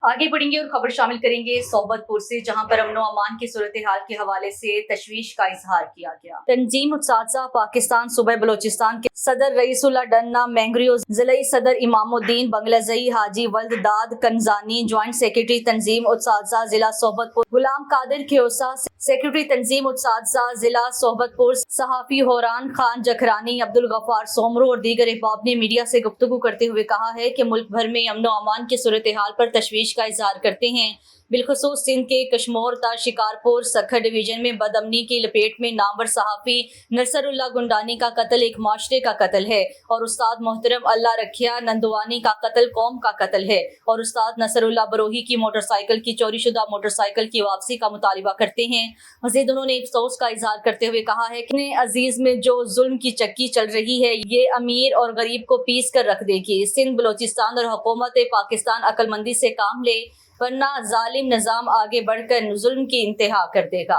आगे बढ़ेंगे और खबर शामिल करेंगे सोबतपुर से, जहां पर अमनो अमान की सूरत हाल के हवाले से तशवीश का इजहार किया गया। तंजीम उत्साजा पाकिस्तान सूबे बलोचिस्तान के सदर रईसुल्लाह डन्ना मैंग्रियो, जिले सदर इमामुद्दीन बंगलाजई हाजी वल्द दाद कंजानी, ज्वाइंट सेक्रेटरी तंजीम उत्साजा जिला सोबतपुर गुलाम कादिर खेओसा, सेक्रेटरी तंजीम उत्साजा जिला सोबतपुर सहाफी होरान खान जखरानी, अब्दुल गफ्फार सोमरो और दीगर अहबाब ने मीडिया से गुफ्तगू करते हुए कहा है कि मुल्क भर में अमनो अमान की सूरत हाल पर तशवीश का इजहार करते हैं। बिलखसूस सिंध के कशमोर ता शिकारपुर सखर डिवीजन में बदअमनी की लपेट में नामवर सहाफ़ी नसरुल्लाह गुंडानी का कत्ल एक माशरे का कत्ल है और उस्ताद मोहतरम अल्लाह रखिया नंदवानी का कत्ल कौम का कत्ल है और उस्ताद नसरुल्लाह बरोही की मोटरसाइकिल की चोरीशुदा मोटरसाइकिल की वापसी का मुतालिबा करते हैं। मज़ीद उन्होंने अफसोस का इजहार करते हुए कहा है कि अपने अजीज में जो जुल्म की चक्की चल रही है, ये अमीर और गरीब को पीस कर रख देगी। सिंध बलोचिस्तान और हुकूमत पाकिस्तान अक्लमंदी से काम ले, वरना जालिम निज़ाम आगे बढ़कर जुल्म की इंतहा कर देगा।